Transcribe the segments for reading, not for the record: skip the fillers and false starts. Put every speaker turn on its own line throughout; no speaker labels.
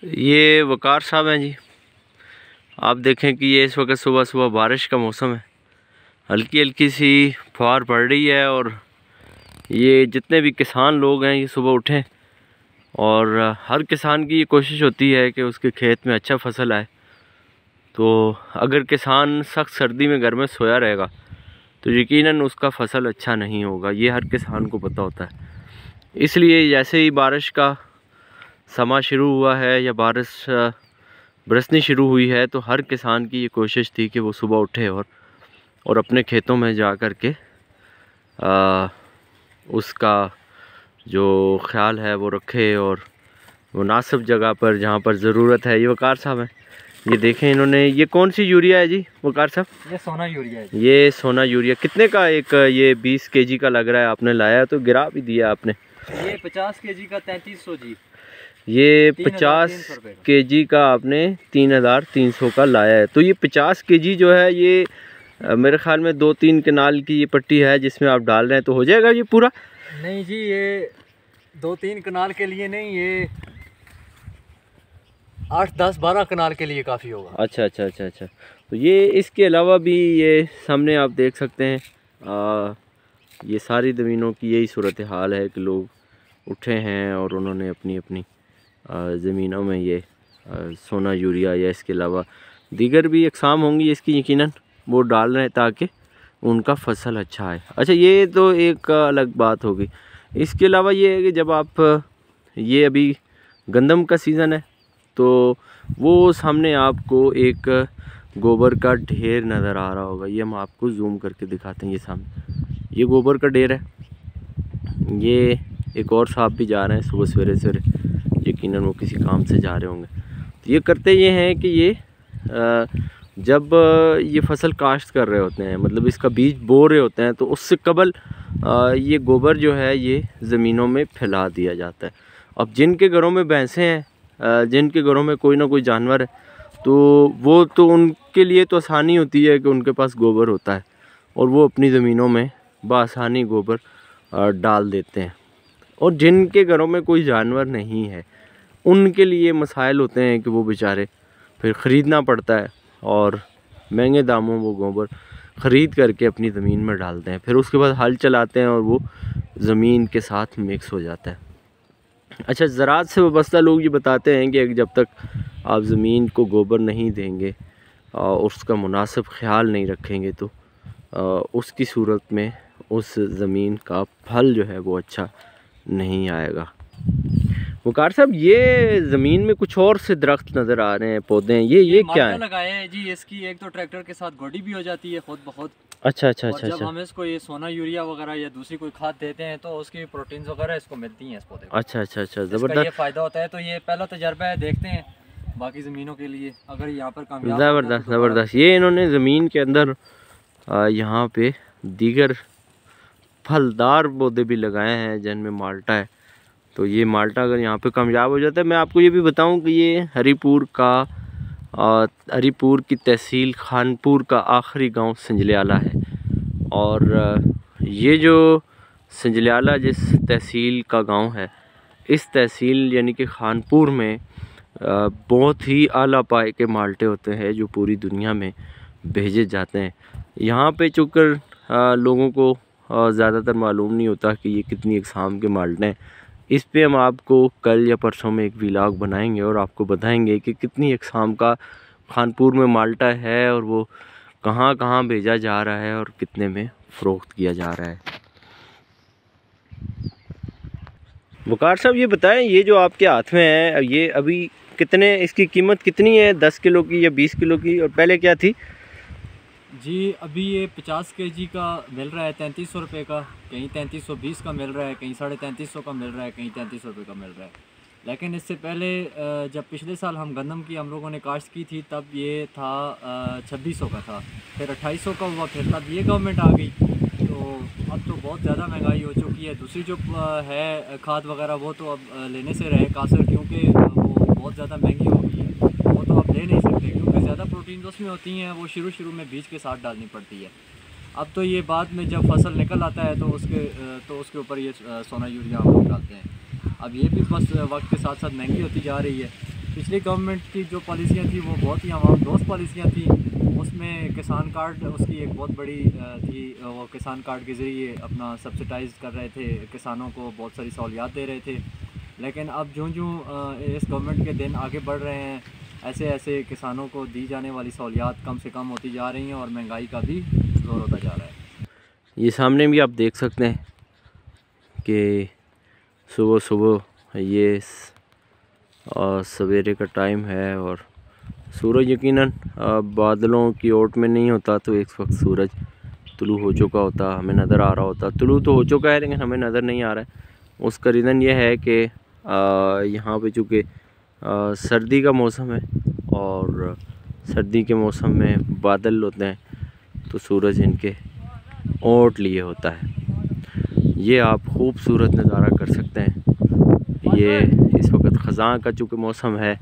ये वकार साहब हैं जी। आप देखें कि ये इस वक्त सुबह सुबह बारिश का मौसम है, हल्की हल्की सी फुहार पड़ रही है और ये जितने भी किसान लोग हैं ये सुबह उठें और हर किसान की ये कोशिश होती है कि उसके खेत में अच्छा फसल आए। तो अगर किसान सख्त सर्दी में घर में सोया रहेगा तो यकीनन उसका फसल अच्छा नहीं होगा, ये हर किसान को पता होता है। इसलिए जैसे ही बारिश का समा शुरू हुआ है या बारिश बरसनी शुरू हुई है तो हर किसान की ये कोशिश थी कि वो सुबह उठे और अपने खेतों में जा कर के उसका जो ख्याल है वो रखे और मुनासिब जगह पर जहाँ पर ज़रूरत है। ये वकार साहब हैं, ये देखें इन्होंने, ये कौन सी यूरिया है जी वकार साहब?
ये सोना यूरिया है।
ये सोना यूरिया कितने का एक ये 20 केजी का लग रहा है आपने लाया, तो गिरा भी दिया आपने।
ये 50 केजी का 3300 जी।
ये 50 केजी का आपने 3300 का लाया है। तो ये 50 केजी जो है ये मेरे ख्याल में 2-3 कनाल की ये पट्टी है जिसमें आप डाल रहे हैं, तो हो जाएगा ये पूरा?
नहीं जी, ये 2-3 कनाल के लिए नहीं, ये 8-10-12 कनाल के लिए काफ़ी होगा।
अच्छा अच्छा अच्छा अच्छा। तो ये इसके अलावा भी ये सामने आप देख सकते हैं ये सारी ज़मीनों की यही सूरत हाल है कि लोग उठे हैं और उन्होंने अपनी अपनी ज़मीनों में ये सोना यूरिया या इसके अलावा दीगर भी अक़साम होंगी इसकी यकीनन वो डाल रहे हैं ताकि उनका फसल अच्छा आए। अच्छा, ये तो एक अलग बात होगी। इसके अलावा ये है कि जब आप ये अभी गंदम का सीज़न है तो वो सामने आपको एक गोबर का ढेर नज़र आ रहा होगा। ये हम आपको जूम करके दिखाते हैं। ये सामने ये गोबर का ढेर है। ये एक और साहब भी जा रहे हैं सुबह सवेरे, यकीनन वो किसी काम से जा रहे होंगे। तो ये करते ये हैं कि ये जब ये फसल काश्त कर रहे होते हैं, मतलब इसका बीज बो रहे होते हैं, तो उससे कबल ये गोबर जो है ये ज़मीनों में फैला दिया जाता है। अब जिनके घरों में भैंसें हैं, जिनके घरों में कोई ना कोई जानवर है, तो वो तो उनके लिए तो आसानी होती है कि उनके पास गोबर होता है और वो अपनी ज़मीनों में बआसानी गोबर डाल देते हैं। और जिनके घरों में कोई जानवर नहीं है उनके लिए मसाइल होते हैं कि वो बेचारे फिर ख़रीदना पड़ता है और महंगे दामों वो गोबर ख़रीद करके अपनी ज़मीन में डालते हैं। फिर उसके बाद हल चलाते हैं और वो ज़मीन के साथ मिक्स हो जाता है। अच्छा, ज़राअत से वाबस्ता लोग ये बताते हैं कि जब तक आप ज़मीन को गोबर नहीं देंगे और उसका मुनासिब ख्याल नहीं रखेंगे तो उसकी सूरत में उस ज़मीन का फल जो है वो अच्छा नहीं आएगा। वकार साहब, ये ज़मीन में कुछ और से दरख्त नज़र आ रहे हैं, पौधे हैं, ये क्या है?
लगाए हैं जी। इसकी एक तो ट्रैक्टर के साथ गोडी भी हो जाती है खुद बहुत।
अच्छा अच्छा अच्छा।
जब हम इसको ये सोना यूरिया वगैरह या दूसरी कोई खाद देते हैं तो उसकी प्रोटीन्स वगैरह इसको मिलती हैं इस पौधे को।
अच्छा अच्छा अच्छा,
ज़बरदस्त। ये फ़ायदा होता है। तो ये पहला तजर्बा है, देखते हैं बाकी ज़मीनों के लिए अगर यहाँ पर कामयाब।
ज़बरदस्त ज़बरदस्त। ये इन्होंने ज़मीन के अंदर यहाँ पे दीगर फलदार पौधे भी लगाए हैं जिनमें माल्टा है। तो ये माल्टा अगर यहाँ पे कामयाब हो जाता है, मैं आपको ये भी बताऊं कि ये हरीपुर की तहसील खानपुर का आखिरी गांव संजलियाला है। और ये जो संजलियाला जिस तहसील का गांव है, इस तहसील यानी कि खानपुर में बहुत ही आला पाए के माल्टे होते हैं जो पूरी दुनिया में भेजे जाते हैं। यहाँ पे चूँकि लोगों को ज़्यादातर मालूम नहीं होता कि ये कितनी अक़साम के माल्टे हैं। इस पे हम आपको कल या परसों में एक व्लॉग बनाएंगे और आपको बताएंगे कि कितनी अक़साम का खानपुर में माल्टा है और वो कहाँ कहाँ भेजा जा रहा है और कितने में फ़रोख्त किया जा रहा है। वकार साहब, ये बताएं, ये जो आपके हाथ में है ये अभी कितने, इसकी कीमत कितनी है? 10 किलो की या 20 किलो की, और पहले क्या थी
जी? अभी ये 50 केजी का मिल रहा है 3300 रुपये का, कहीं 3320 का मिल रहा है, कहीं 3350 का मिल रहा है, कहीं 3300 रुपये का मिल रहा है। लेकिन इससे पहले जब पिछले साल हम गंदम की हम लोगों ने काश्त की थी तब ये था 2600 का था, फिर 2800 का हुआ, फिर तब ये गवर्नमेंट आ गई। तो अब तो बहुत ज़्यादा महंगाई हो चुकी है। दूसरी जो है खाद वगैरह वो तो अब लेने से रहे कासर, क्योंकि वो बहुत ज़्यादा महंगी हो गई है, वो तो अब ले नहीं सकते क्योंकि ज़्यादा प्रोटीन उसमें होती हैं, वो शुरू में बीज के साथ डालनी पड़ती है। अब तो ये बाद में जब फसल निकल आता है तो उसके ऊपर ये सोना यूरिया हम लोग डालते हैं। अब ये भी बस वक्त के साथ साथ महंगी होती जा रही है। पिछली गवर्नमेंट की जो पॉलिसियाँ थी वो बहुत ही आवाम दोस्त पॉलिसियाँ थी। उसमें किसान कार्ड उसकी एक बहुत बड़ी थी। वो किसान कार्ड के ज़रिए अपना सब्सिडाइज़ कर रहे थे, किसानों को बहुत सारी सहूलियात दे रहे थे। लेकिन अब जो इस गवर्नमेंट के दिन आगे बढ़ रहे हैं, ऐसे ऐसे किसानों को दी जाने वाली सहूलियात कम से कम होती जा रही हैं और महंगाई का भी जोर होता जा रहा है।
ये सामने भी आप देख सकते हैं कि सुबह सुबह ये सवेरे का टाइम है और सूरज यकीनन बादलों की ओट में नहीं होता तो एक वक्त सूरज तुलू हो चुका होता, हमें नज़र आ रहा होता। तुलू तो हो चुका है लेकिन हमें नज़र नहीं आ रहा है। उसका रीज़न ये है कि यहाँ पे चूँकि सर्दी का मौसम है और सर्दी के मौसम में बादल होते हैं तो सूरज इनके ओट लिए होता है। ये आप खूबसूरत नज़ारा कर सकते हैं। ये इस वक्त ख़ज़ां का चूँकि मौसम है,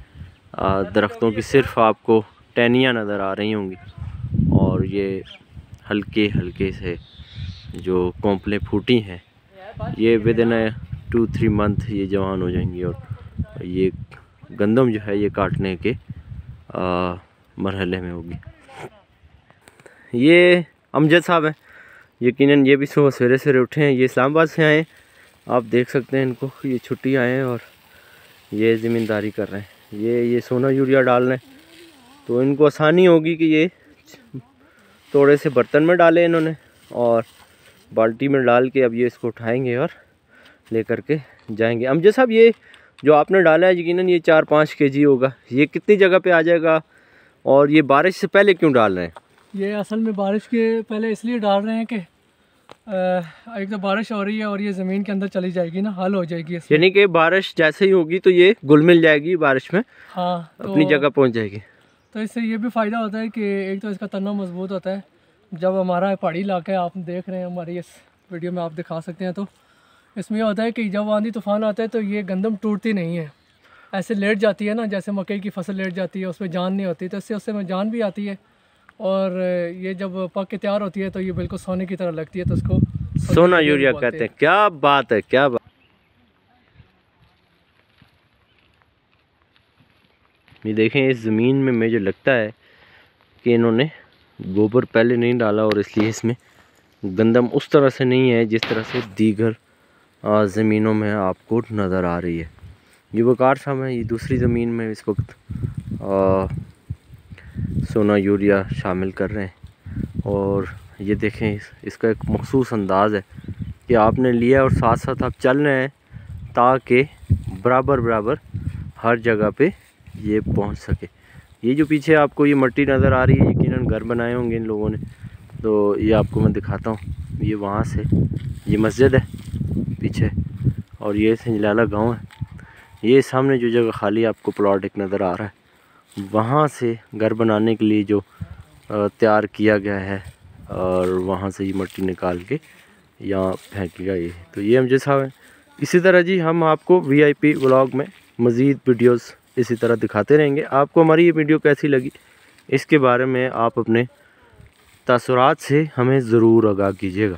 दरख्तों की सिर्फ आपको टहनियाँ नज़र आ रही होंगी और ये हल्के हल्के से जो कोंपलें फूटी हैं ये विद इन 2-3 मंथ ये जवान हो जाएंगी और ये गंदम जो है ये काटने के मरहले में होगी। ये अमजद साहब हैं, यकीनन ये भी सुबह सवेरे सवेरे उठे हैं। ये इस्लामाबाद से आए, आप देख सकते हैं इनको, ये छुट्टी आए हैं और ये ज़मींदारी कर रहे हैं। ये सोना यूरिया डाल रहे हैं तो इनको आसानी होगी कि ये थोड़े से बर्तन में डाले इन्होंने और बाल्टी में डाल के अब ये इसको उठाएंगे और लेकर के जाएंगे। अमजद साहब ये जो आपने डाला है यकीनन ये 4-5 kg होगा, ये कितनी जगह पे आ जाएगा और ये बारिश से पहले क्यों डाल रहे हैं?
ये असल में बारिश के पहले इसलिए डाल रहे हैं कि एक तो बारिश हो रही है और ये ज़मीन के अंदर चली जाएगी ना, हल हो जाएगी।
यानी कि बारिश जैसे ही होगी तो ये घुल मिल जाएगी बारिश में,
हाँ, तो
अपनी जगह पहुंच जाएगी।
तो इससे ये भी फ़ायदा होता है कि एक तो इसका तना मजबूत होता है। जब हमारा पहाड़ी इलाका है, आप देख रहे हैं हमारी इस वीडियो में आप दिखा सकते हैं, तो इसमें होता है कि जब आंधी तूफ़ान आता है तो ये गंदम टूटती नहीं है, ऐसे लेट जाती है ना, जैसे मकई की फसल लेट जाती है, उसमें जान नहीं होती, तो इससे उसमें जान भी आती है और ये जब पक के तैयार होती है तो ये बिल्कुल सोने की तरह लगती है, तो उसको
सोना यूरिया कहते हैं। क्या बात है, क्या बात। ये देखें इस ज़मीन में मुझे लगता है कि इन्होंने गोबर पहले नहीं डाला और इसलिए इसमें गंदम उस तरह से नहीं है जिस तरह से दीगर ज़मीनों में आपको नज़र आ रही है। ये वकार साहब है, ये दूसरी ज़मीन में इस वक्त सोना यूरिया शामिल कर रहे हैं और ये देखें इसका एक मखसूस अंदाज़ है कि आपने लिया और साथ साथ आप चल रहे हैं ताकि बराबर बराबर हर जगह पे ये पहुंच सके। ये जो पीछे आपको ये मट्टी नज़र आ रही है, यकीनन घर बनाए होंगे इन लोगों ने, तो ये आपको मैं दिखाता हूँ। ये वहाँ से ये मस्जिद है पीछे और ये संजलाला गांव है। ये सामने जो जगह खाली आपको प्लॉट एक नज़र आ रहा है, वहाँ से घर बनाने के लिए जो तैयार किया गया है और वहाँ से ये मट्टी निकाल के यहाँ फेंकेगा ये। तो ये अमजद साहब हैं। इसी तरह जी हम आपको VIP व्लॉग में मज़ीद वीडियोस इसी तरह दिखाते रहेंगे। आपको हमारी ये वीडियो कैसी लगी इसके बारे में आप अपने तासुरात से हमें ज़रूर आगाह कीजिएगा।